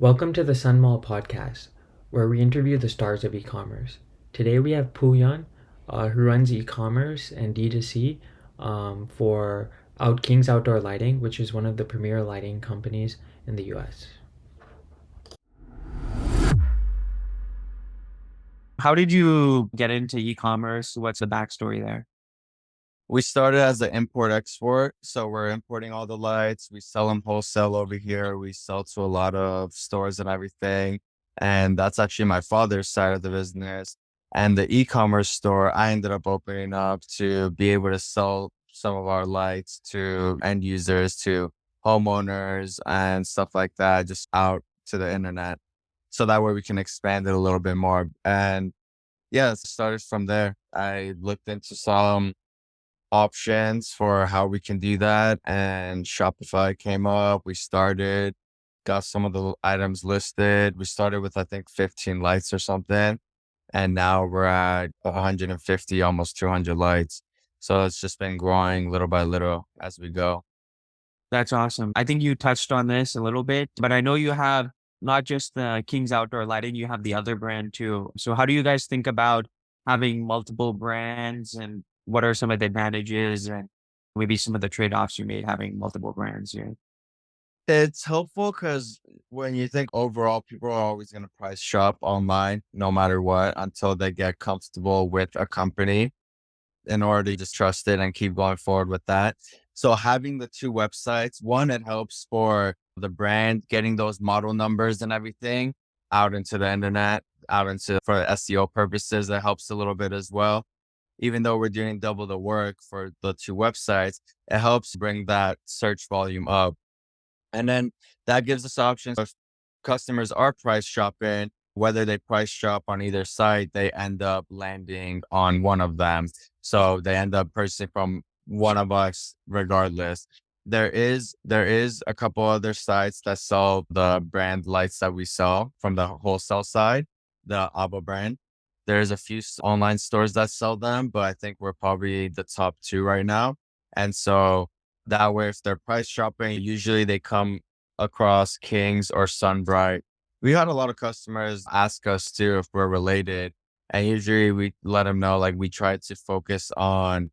Welcome to the Sun Mall podcast, where we interview the stars of e-commerce. Today we have Pouyan, who runs e-commerce and D2C for King's Outdoor Lighting, which is one of the premier lighting companies in the US. How did you get into e-commerce? What's the backstory there? We started as an import-export, so we're importing all the lights. We sell them wholesale over here. We sell to a lot of stores and everything. And that's actually my father's side of the business. And the e-commerce store, I ended up opening up to be able to sell some of our lights to end users, to homeowners and stuff like that, just out to the internet. So that way we can expand it a little bit more. And yeah, it started from there. I looked into some options for how we can do that, and Shopify came up. We started, got some of the items listed. We started with, I think, 15 lights or something. And now we're at 150, almost 200 lights. So it's just been growing little by little as we go. That's awesome. I think you touched on this a little bit, but I know you have not just the King's Outdoor Lighting, you have the other brand too. So how do you guys think about having multiple brands, and what are some of the advantages and maybe some of the trade-offs you made having multiple brands here? It's helpful because when you think overall, people are always going to price shop online no matter what until they get comfortable with a company in order to just trust it and keep going forward with that. So having the two websites, one, it helps for the brand getting those model numbers and everything out into the internet, out into for SEO purposes. It helps a little bit as well. Even though we're doing double the work for the two websites, it helps bring that search volume up. And then that gives us options. If customers are price shopping, whether they price shop on either site, they end up landing on one of them. So they end up purchasing from one of us regardless. There is a couple other sites that sell the brand lights that we sell from the wholesale side, the ABBA brand. There's a few online stores that sell them, but I think we're probably the top two right now. And so that way, if they're price shopping, usually they come across Kings or Sunbright. We had a lot of customers ask us too if we're related. And usually we let them know, like, we try to focus on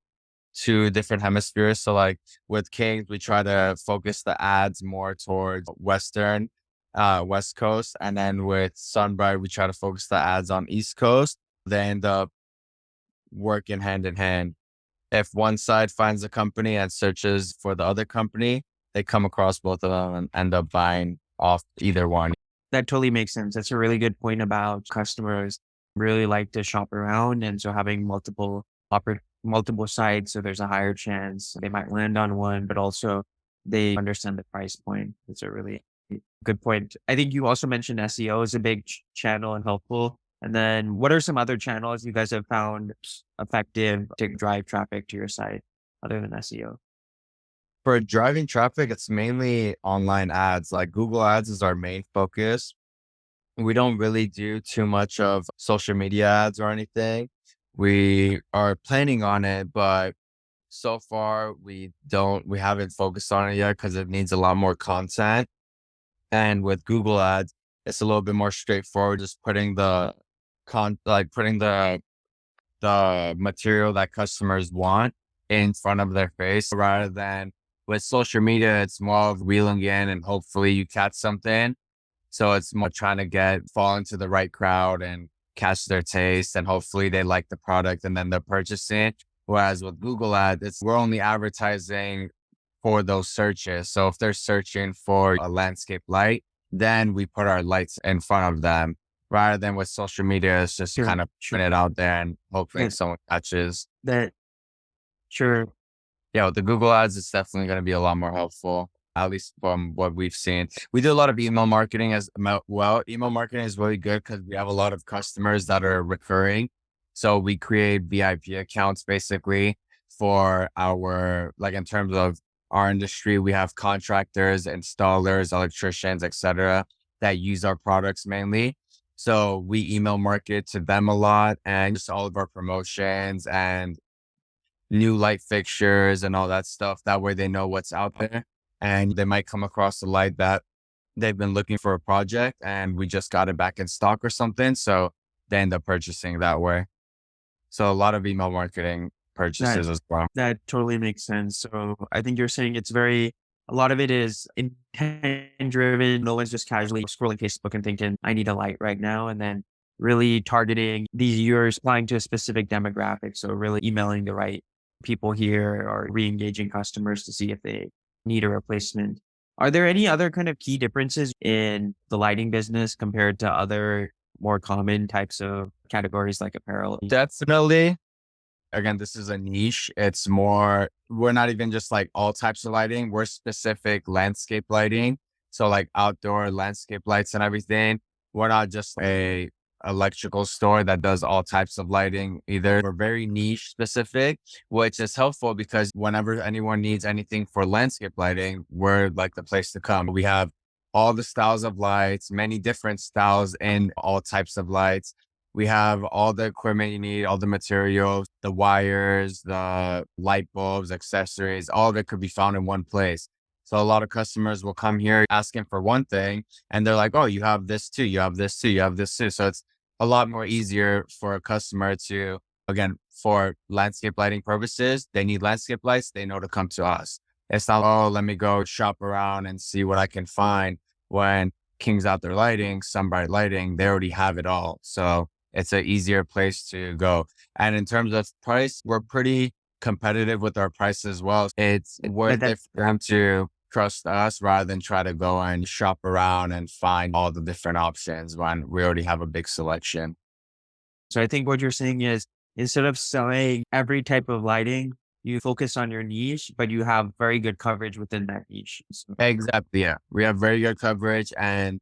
two different hemispheres. So like with Kings, we try to focus the ads more towards West Coast. And then with Sunbright, we try to focus the ads on East Coast. They end up working hand in hand. If one side finds a company and searches for the other company, they come across both of them and end up buying off either one. That totally makes sense. That's a really good point about customers really like to shop around. And so having multiple sites, so there's a higher chance they might land on one, but also they understand the price point. It's a really good point. I think you also mentioned SEO is a big channel and helpful. And then what are some other channels you guys have found effective to drive traffic to your site other than SEO? For driving traffic, it's mainly online ads. Like Google Ads is our main focus. We don't really do too much of social media ads or anything. We are planning on it, but so far we haven't focused on it yet because it needs a lot more content. And with Google Ads, it's a little bit more straightforward, just putting putting the material that customers want in front of their face, rather than with social media, it's more of reeling in and hopefully you catch something. So it's more trying to fall into the right crowd and catch their taste, and hopefully they like the product and then they're purchasing. Whereas with Google Ads, we're only advertising for those searches. So if they're searching for a landscape light, then we put our lights in front of them, rather than with social media. It's just Sure. kind of putting it out there and hoping That, someone catches. that, sure. Yeah, with the Google Ads, it's definitely going to be a lot more helpful, at least from what we've seen. We do a lot of email marketing as well. Email marketing is really good because we have a lot of customers that are recurring. So we create VIP accounts basically for like in terms of our industry, we have contractors, installers, electricians, etc., that use our products mainly. So we email market to them a lot, and just all of our promotions and new light fixtures and all that stuff. That way they know what's out there, and they might come across a light that they've been looking for a project and we just got it back in stock or something. So they end up purchasing that way. So a lot of email marketing That purchases as well. that totally makes sense. So I think you're saying a lot of it is intent driven. No one's just casually scrolling Facebook and thinking, I need a light right now. And then really targeting these, you're applying to a specific demographic. So really emailing the right people here or re-engaging customers to see if they need a replacement. Are there any other kind of key differences in the lighting business compared to other more common types of categories like apparel? Definitely. Again, this is a niche. It's more, we're not even just like all types of lighting. We're specific landscape lighting. So like outdoor landscape lights and everything. We're not just a electrical store that does all types of lighting either. We're very niche specific, which is helpful because whenever anyone needs anything for landscape lighting, we're like the place to come. We have all the styles of lights, many different styles in all types of lights. We have all the equipment you need, all the materials, the wires, the light bulbs, accessories, all of it could be found in one place. So a lot of customers will come here asking for one thing and they're like, oh, you have this too, you have this too, you have this too. So it's a lot more easier for a customer to, again, for landscape lighting purposes, they need landscape lights, they know to come to us. It's not, oh, let me go shop around and see what I can find when King's Outdoor Lighting, Sunbright Lighting, they already have it all. So it's an easier place to go. And in terms of price, we're pretty competitive with our price as well. It's worth it for them to trust us rather than try to go and shop around and find all the different options when we already have a big selection. So I think what you're saying is instead of selling every type of lighting, you focus on your niche, but you have very good coverage within that niche. So, Exactly. Yeah. We have very good coverage and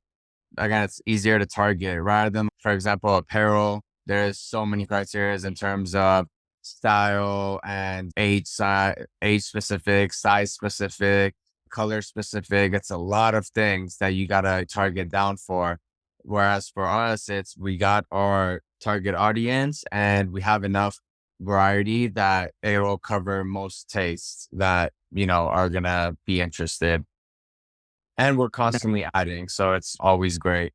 again, it's easier to target rather than, for example, apparel. There's so many criteria in terms of style and age specific, size specific, color specific. It's a lot of things that you gotta target down for. Whereas for us, we got our target audience and we have enough variety that it will cover most tastes that, are gonna be interested. And we're constantly adding, so it's always great.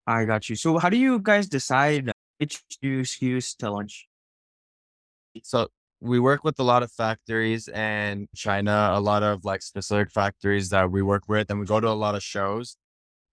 I got you. So how do you guys decide which new SKUs to launch? So we work with a lot of factories in China, a lot of like specific factories that we work with, and we go to a lot of shows.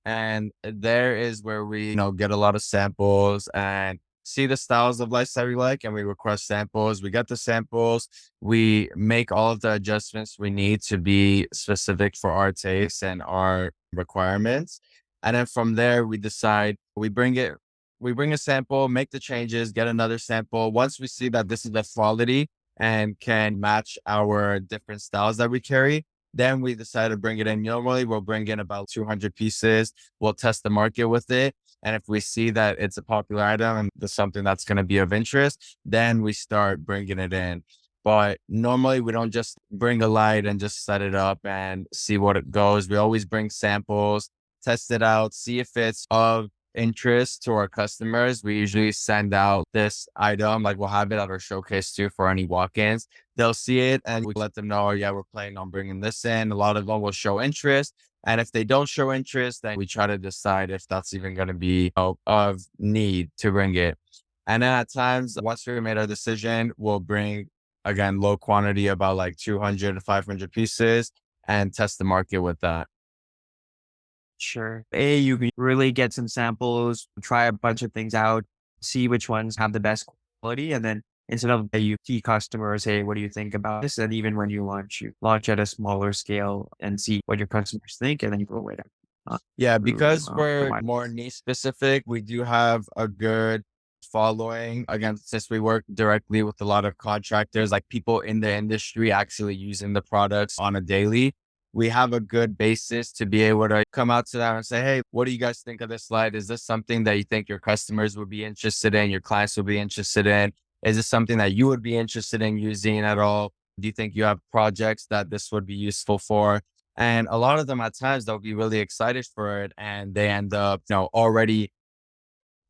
And there is where we, get a lot of samples and see the styles of lights that we like. And we request samples. We get the samples. We make all of the adjustments we need to be specific for our tastes and our requirements. And then from there, we decide, we bring a sample, make the changes, get another sample. Once we see that this is the quality and can match our different styles that we carry, then we decide to bring it in. Normally, we'll bring in about 200 pieces. We'll test the market with it. And if we see that it's a popular item and there's something that's going to be of interest, then we start bringing it in. But normally, we don't just bring a light and just set it up and see what it goes. We always bring samples, test it out, see if it's of interest to our customers. We usually send out this item, like we'll have it at our showcase too for any walk-ins. They'll see it and we let them know, oh, yeah, we're planning on bringing this in. A lot of them will show interest. And if they don't show interest, then we try to decide if that's even going to be of need to bring it. And then at times, once we made our decision, we'll bring, again, low quantity, about like 200 to 500 pieces and test the market with that. Sure. You can really get some samples, try a bunch of things out, see which ones have the best quality. And then instead of you see customers, hey, what do you think about this? And even when you launch at a smaller scale and see what your customers think, and then you go away. Yeah, because we're more niche specific, we do have a good following. Again, since we work directly with a lot of contractors, like people in the industry actually using the products on a daily, we have a good basis to be able to come out to them and say, hey, what do you guys think of this light? Is this something that you think your customers would be interested in, your clients would be interested in? Is this something that you would be interested in using at all? Do you think you have projects that this would be useful for? And a lot of them at times they'll be really excited for it and they end up, already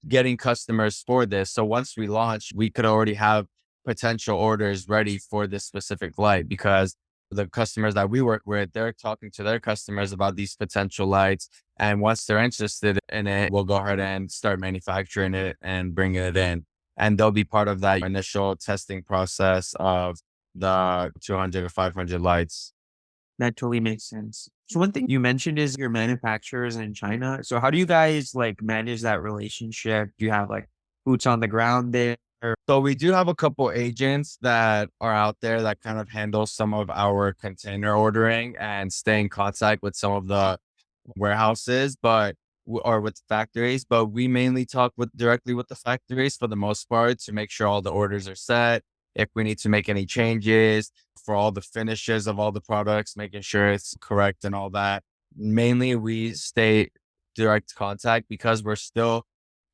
getting customers for this. So once we launch, we could already have potential orders ready for this specific light because the customers that we work with, they're talking to their customers about these potential lights. And once they're interested in it, we'll go ahead and start manufacturing it and bringing it in. And they'll be part of that initial testing process of the 200 or 500 lights. That totally makes sense. So one thing you mentioned is your manufacturers in China. So how do you guys like manage that relationship? Do you have like boots on the ground there? So we do have a couple agents that are out there that kind of handle some of our container ordering and stay in contact with some of the warehouses, or with factories, but we mainly talk directly with the factories for the most part to make sure all the orders are set. If we need to make any changes for all the finishes of all the products, making sure it's correct and all that. Mainly we stay direct contact because we're still,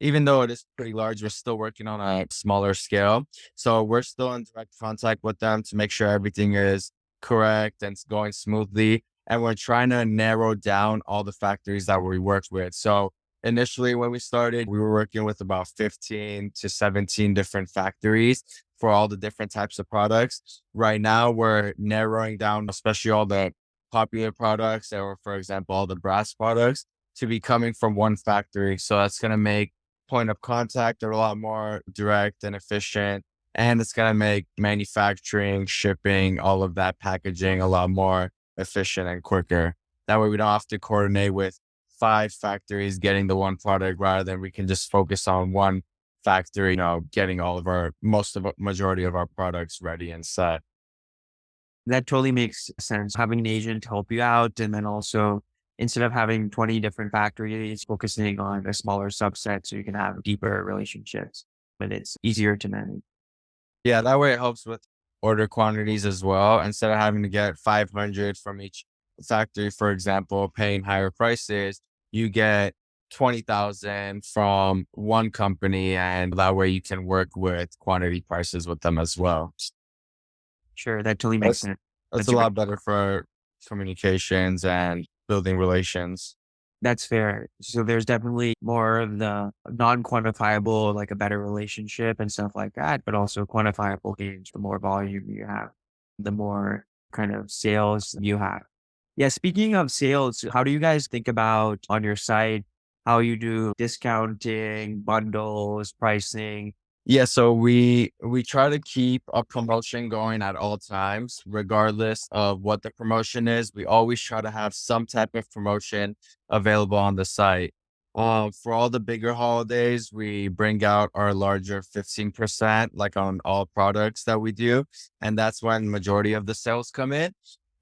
even though it is pretty large, we're still working on a smaller scale. So we're still in direct contact with them to make sure everything is correct and it's going smoothly. And we're trying to narrow down all the factories that we work with. So initially, when we started, we were working with about 15 to 17 different factories for all the different types of products. Right now, we're narrowing down, especially all the popular products, or for example, all the brass products, to be coming from one factory. So that's going to make point of contact a lot more direct and efficient. And it's going to make manufacturing, shipping, all of that packaging a lot more efficient and quicker. That way we don't have to coordinate with 5 factories getting the one product, rather than we can just focus on one factory, getting all of majority of our products ready and set. That totally makes sense. Having an agent help you out, and then also instead of having 20 different factories, focusing on a smaller subset so you can have deeper relationships, but it's easier to manage. Yeah, that way it helps with order quantities as well. Instead of having to get 500 from each factory, for example, paying higher prices, you get 20,000 from one company, and that way you can work with quantity prices with them as well. Sure, that totally makes That's sense. that's That's a a great. lot better for communications and building relations. That's fair. So there's definitely more of the non-quantifiable, like a better relationship and stuff like that, but also quantifiable gains. The more volume you have, the more kind of sales you have. Yeah. Speaking of sales, how do you guys think about on your site how you do discounting, bundles, pricing? Yeah, so we try to keep a promotion going at all times, regardless of what the promotion is. We always try to have some type of promotion available on the site. For all the bigger holidays, we bring out our larger 15%, like on all products that we do, and that's when majority of the sales come in.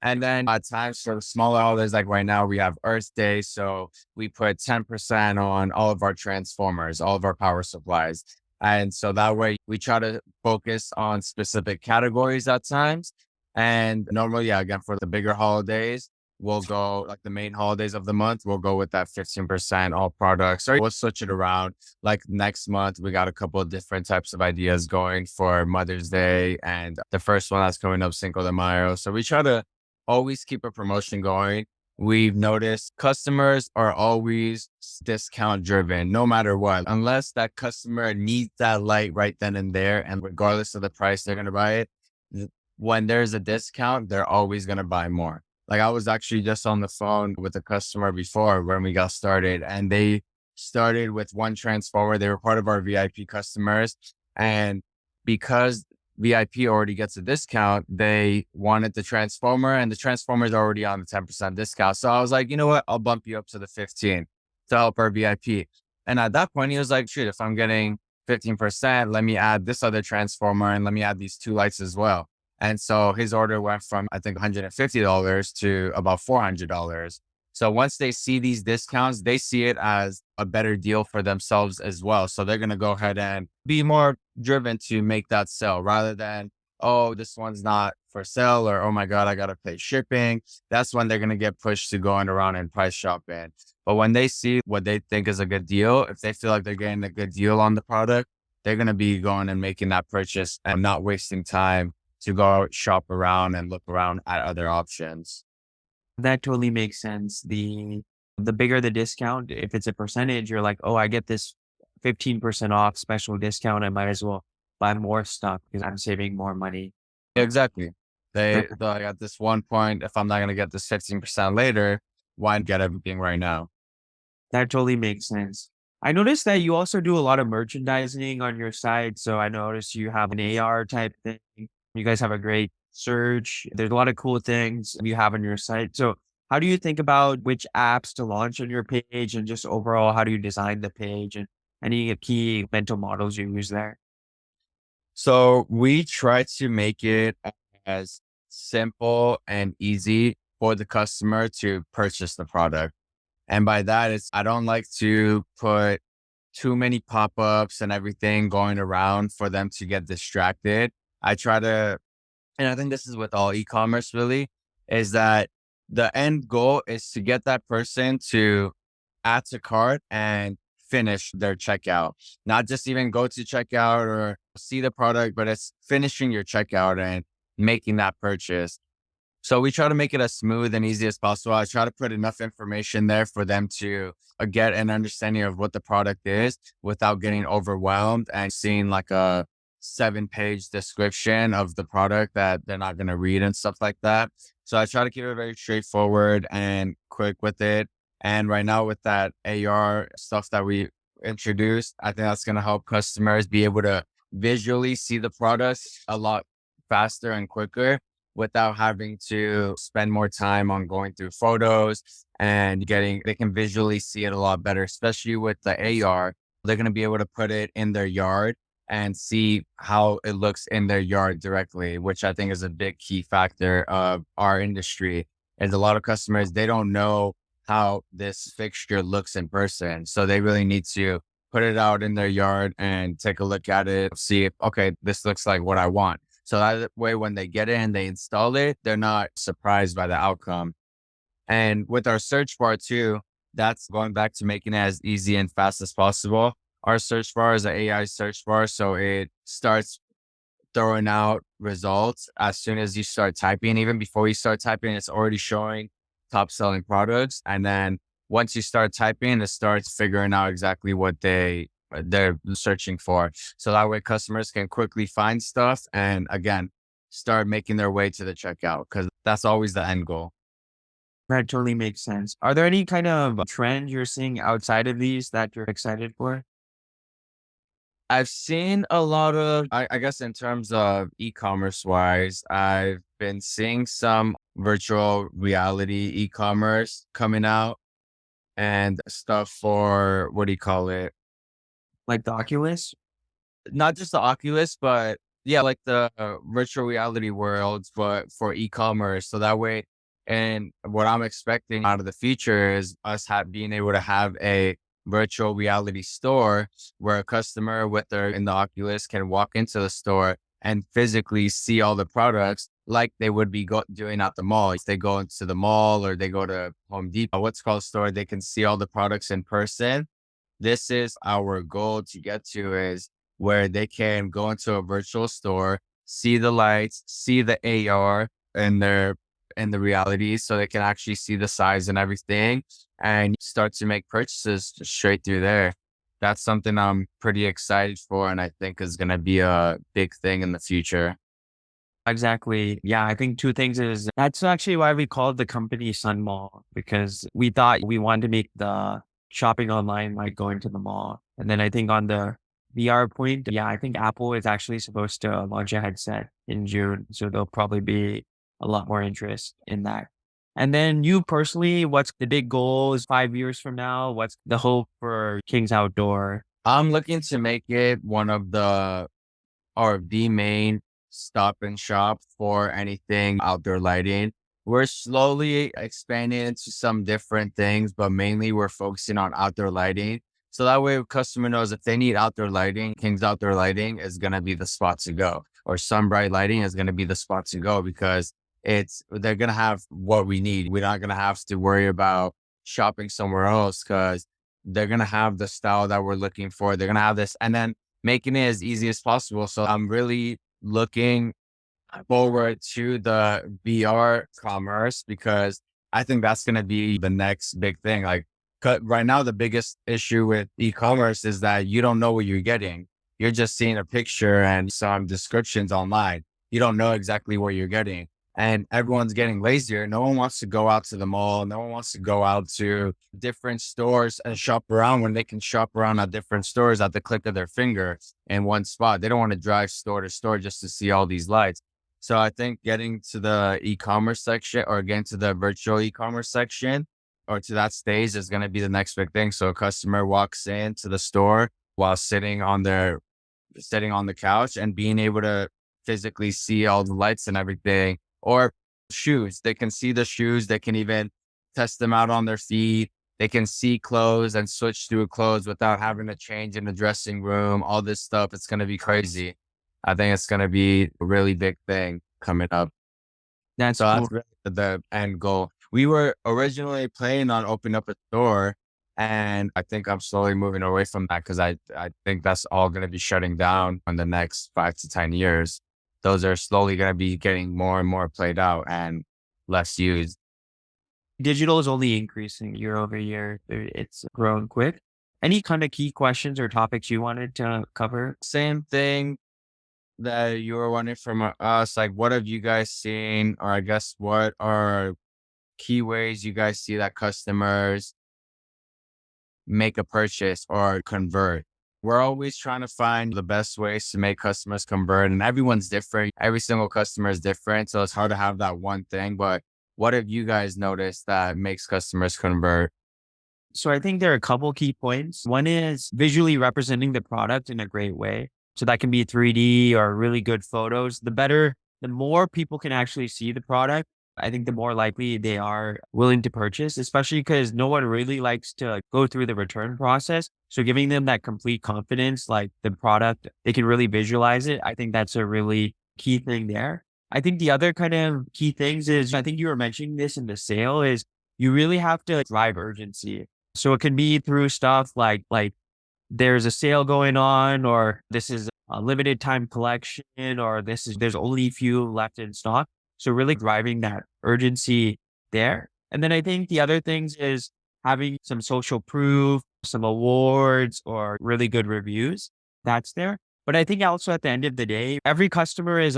And then at times for the smaller holidays, like right now, we have Earth Day, so we put 10% on all of our transformers, all of our power supplies. And so that way we try to focus on specific categories at times. And normally, yeah, again, for the bigger holidays, we'll go like the main holidays of the month, we'll go with that 15% all products, or we'll switch it around. Like next month, we got a couple of different types of ideas going for Mother's Day. And the first one that's coming up, Cinco de Mayo. So we try to always keep a promotion going. We've noticed customers are always discount driven, no matter what, unless that customer needs that light right then and there. And regardless of the price, they're going to buy it. When there's a discount, they're always going to buy more. Like I was actually just on the phone with a customer before when we got started, and they started with one transformer. They were part of our VIP customers. And because VIP already gets a discount, they wanted the transformer, and the transformer is already on the 10% discount. So I was like, you know what? I'll bump you up to the 15 to help our VIP. And at that point, he was like, shoot, if I'm getting 15%, let me add this other transformer and let me add these 2 lights as well. And so his order went from, I think, $150 to about $400. So once they see these discounts, they see it as a better deal for themselves as well. So they're going to go ahead and be more driven to make that sale, rather than, oh, this one's not for sale, or, oh my God, I got to pay shipping. That's when they're going to get pushed to going around and price shopping. But when they see what they think is a good deal, if they feel like they're getting a good deal on the product, they're going to be going and making that purchase and not wasting time to go shop around and look around at other options. That totally makes sense. The bigger the discount, if it's a percentage, you're like, oh, I get this 15% off special discount. I might as well buy more stuff because I'm saving more money. Exactly. They like at this one point, if I'm not going to get this 15% later, why get everything right now? That totally makes sense. I noticed that you also do a lot of merchandising on your site. So I noticed you have an AR type thing. You guys have a great search. There's a lot of cool things you have on your site. So how do you think about which apps to launch on your page and just overall, how do you design the page and any key mental models you use there? So we try to make it as simple and easy for the customer to purchase the product. And by that, it's I don't like to put too many pop-ups and everything going around for them to get distracted. I try to, and I think this is with all e-commerce really, is that the end goal is to get that person to add to cart and finish their checkout, not just even go to checkout or see the product, but it's finishing your checkout and making that purchase. So we try to make it as smooth and easy as possible. I try to put enough information there for them to get an understanding of what the product is without getting overwhelmed and seeing like a 7-page description of the product that they're not going to read and stuff like that. So I try to keep it very straightforward and quick with it. And right now with that AR stuff that we introduced, I think that's going to help customers be able to visually see the products a lot faster and quicker without having to spend more time on going through photos and they can visually see it a lot better, especially with the AR. They're going to be able to put it in their yard and see how it looks in their yard directly, which I think is a big key factor of our industry. Is a lot of customers, they don't know how this fixture looks in person. So they really need to put it out in their yard and take a look at it, see if, okay, this looks like what I want. So that way, when they get it and they install it, they're not surprised by the outcome. And with our search bar too, that's going back to making it as easy and fast as possible. Our search bar is an AI search bar. So it starts throwing out results as soon as you start typing. Even before you start typing, it's already showing top selling products. And then once you start typing, it starts figuring out exactly what they're searching for. So that way customers can quickly find stuff and again, start making their way to the checkout because that's always the end goal. That totally makes sense. Are there any kind of trend you're seeing outside of these that you're excited for? I've seen a lot of, I guess, in terms of e-commerce wise, I've been seeing some virtual reality e-commerce coming out and stuff for, what do you call it? Like the Oculus? Not just the Oculus, but yeah, like the virtual reality worlds, but for e-commerce. So that way, and what I'm expecting out of the future is us being able to have a virtual reality store where a customer with their in the Oculus can walk into the store and physically see all the products like they would be doing at the mall. If they go into the mall or they go to Home Depot, what's called store, they can see all the products in person. This is our goal to get to, is where they can go into a virtual store, see the lights, see the AR and their in the reality so they can actually see the size and everything and start to make purchases straight through there. That's something I'm pretty excited for and I think is going to be a big thing in the future. Exactly. Yeah, I think two things is that's actually why we called the company Sun Mall because we thought we wanted to make the shopping online like going to the mall. And then I think on the VR point, yeah, I think Apple is actually supposed to launch a headset in June. So there'll probably be a lot more interest in that. And then you personally, what's the big goals 5 years from now? What's the hope for King's Outdoor? I'm looking to make it one of the main stop and shop for anything outdoor lighting. We're slowly expanding into some different things, but mainly we're focusing on outdoor lighting. So that way, a customer knows if they need outdoor lighting, King's Outdoor Lighting is going to be the spot to go, or Sunbright Lighting is going to be the spot to go because they're going to have what we need. We're not going to have to worry about shopping somewhere else because they're going to have the style that we're looking for. They're going to have this. And then making it as easy as possible. So I'm really looking forward to the VR commerce because I think that's going to be the next big thing. Like right now, the biggest issue with e-commerce is that you don't know what you're getting. You're just seeing a picture and some descriptions online. You don't know exactly what you're getting. and everyone's getting lazier. No one wants to go out to the mall. No one wants to go out to different stores and shop around when they can shop around at different stores at the click of their finger in one spot. They don't want to drive store to store just to see all these lights. So I think getting to the e-commerce section or getting to the virtual e-commerce section or to that stage is going to be the next big thing. So a customer walks into the store while sitting on the couch and being able to physically see all the lights and everything, or shoes. They can see the shoes. They can even test them out on their feet. They can see clothes and switch through clothes without having to change in the dressing room, all this stuff. It's going to be crazy. I think it's going to be a really big thing coming up. That's So cool. that's really the end goal. We were originally planning on opening up a store, and I think I'm slowly moving away from that because I think that's all going to be shutting down in the next 5 to 10 years. Those are slowly going to be getting more and more played out and less used. Digital is only increasing year over year. It's growing quick. Any kind of key questions or topics you wanted to cover? Same thing that you were wondering from us, like what have you guys seen, or I guess what are key ways you guys see that customers make a purchase or convert? We're always trying to find the best ways to make customers convert, and everyone's different. Every single customer is different. So it's hard to have that one thing. But what have you guys noticed that makes customers convert? So I think there are a couple key points. One is visually representing the product in a great way. So that can be 3D or really good photos. The more people can actually see the product, I think the more likely they are willing to purchase, especially because no one really likes to go through the return process. So giving them that complete confidence, like the product, they can really visualize it. I think that's a really key thing there. I think the other kind of key things is, I think you were mentioning this in the sale, is you really have to drive urgency. So it can be through stuff like there's a sale going on, or this is a limited time collection, or there's only a few left in stock. So really driving that urgency there. And then I think the other things is having some social proof, some awards, or really good reviews. That's there. But I think also at the end of the day, every customer is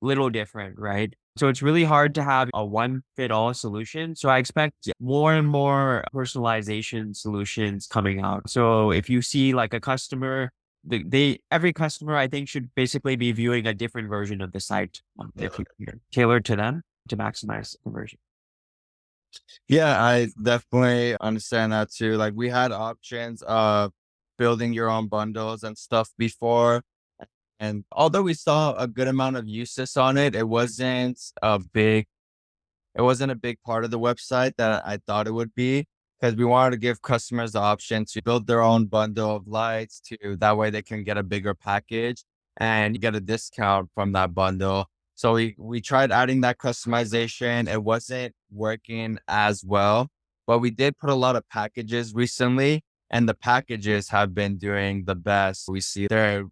little different, right? So it's really hard to have a one fit all solution. So I expect more and more personalization solutions coming out. So if you see like a customer, every customer I think should basically be viewing a different version of the site if you tailor to them to maximize conversion. Yeah, I definitely understand that too. Like we had options of building your own bundles and stuff before. And although we saw a good amount of uses on it, it wasn't a big part of the website that I thought it would be, because we wanted to give customers the option to build their own bundle of lights to that way they can get a bigger package and get a discount from that bundle. So we tried adding that customization. It wasn't working as well, but we did put a lot of packages recently, and the packages have been doing the best. We see they're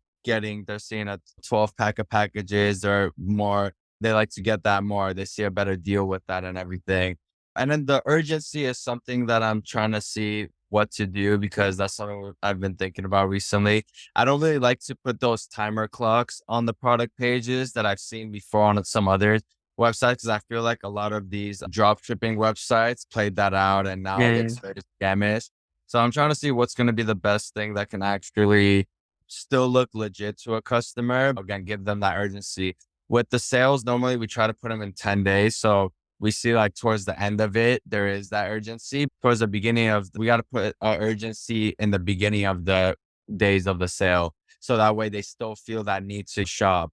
seeing a 12 pack of packages or more. They like to get that more. They see a better deal with that and everything. And then the urgency is something that I'm trying to see what to do, because that's something I've been thinking about recently. I don't really like to put those timer clocks on the product pages that I've seen before on some other websites, because I feel like a lot of these drop shipping websites played that out and now Yeah. it's very scamish. So I'm trying to see what's going to be the best thing that can actually still look legit to a customer. Again, give them that urgency. With the sales, normally we try to put them in 10 days. So we see like towards the end of it, there is that urgency. Towards the beginning we got to put urgency in the beginning of the days of the sale. So that way they still feel that need to shop.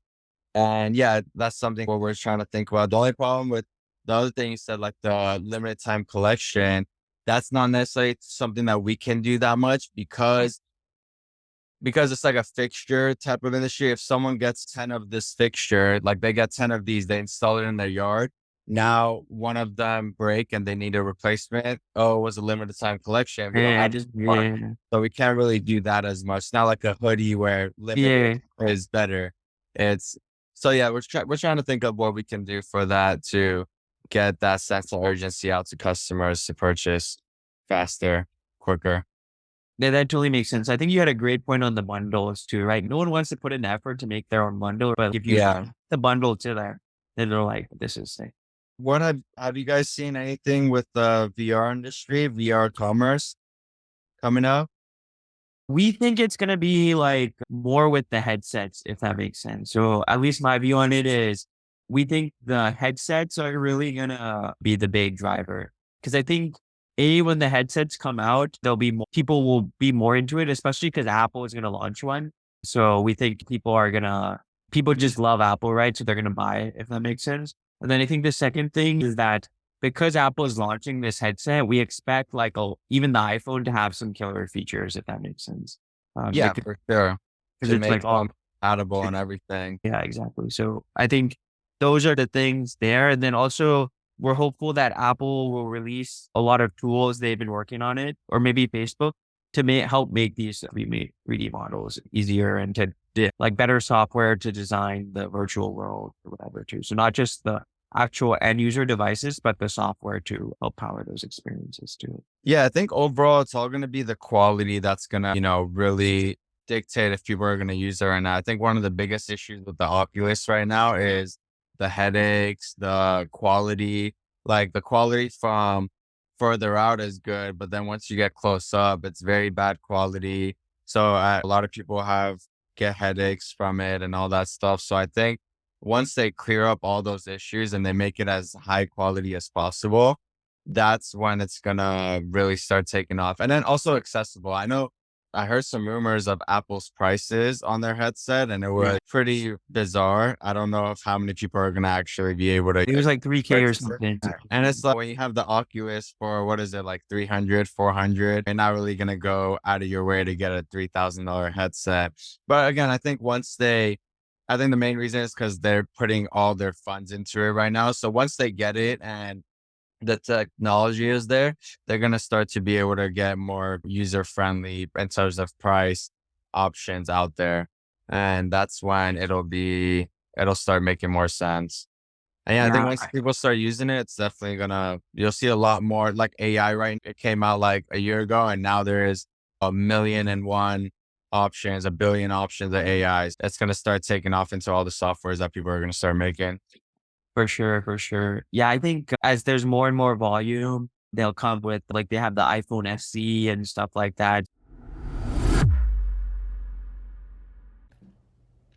And yeah, that's something what we're trying to think about. The only problem with the other thing you said, like the limited time collection, that's not necessarily something that we can do that much, because it's like a fixture type of industry. If someone gets 10 of this fixture, like they get 10 of these, they install it in their yard. Now one of them break and they need a replacement. Oh, it was a limited time collection. We don't Yeah, have just one. yeah. So we can't really do that as much. It's not like a hoodie where limited Yeah. is better. It's so yeah, we're trying to think of what we can do for that to get that sense of urgency out to customers to purchase faster, quicker. Yeah, that totally makes sense. I think you had a great point on the bundles too, right? No one wants to put in effort to make their own bundle, but if you Yeah. the bundle to there. then they're like, this is sick. What have you guys seen anything with the VR industry, VR commerce coming up? We think it's going to be like more with the headsets, if that makes sense. So at least my view on it is we think the headsets are really going to be the big driver. Cause I think when the headsets come out, there'll be more, people will be more into it, especially because Apple is going to launch one. So we think people just love Apple, right? So they're going to buy it, if that makes sense. And then I think the second thing is that because Apple is launching this headset, we expect like even the iPhone to have some killer features, if that makes sense. Yeah, for sure. Because To it's make like all, them compatible and everything. yeah, exactly. So I think those are the things there. And then also we're hopeful that Apple will release a lot of tools they've been working on it, or maybe Facebook to help make these 3D models easier and to like better software to design the virtual world or whatever too. So not just the actual end user devices, but the software to help power those experiences too. Yeah, I think overall it's all going to be the quality that's going to, really dictate if people are going to use it or not. I think one of the biggest issues with the Oculus right now is the headaches, the quality, like the quality from further out is good, but then once you get close up, it's very bad quality. So a lot of people get headaches from it and all that stuff. So I think once they clear up all those issues and they make it as high quality as possible, that's when it's gonna really start taking off. And then also accessible. I heard some rumors of Apple's prices on their headset and it was pretty bizarre. I don't know if how many people are gonna actually be able to. It was like 3K or purchase it. something. And it's like when you have the Oculus for what is it, like 300, 400, you're not really gonna go out of your way to get a $3,000 headset. But again, I think the main reason is because they're putting all their funds into it right now. So once they get it and the technology is there, they're going to start to be able to get more user friendly in terms of price options out there. And that's when it'll start making more sense. And yeah, I think once people start using it, it's definitely you'll see a lot more like AI, right? It came out like a year ago and now there is 1,000,001 options, 1 billion options of AIs. It's going to start taking off into all the softwares that people are going to start making. For sure, for sure. Yeah, I think as there's more and more volume, they'll come with like they have the iPhone SE and stuff like that.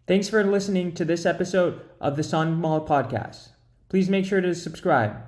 Thanks for listening to this episode of the Sun Mall Podcast. Please make sure to subscribe.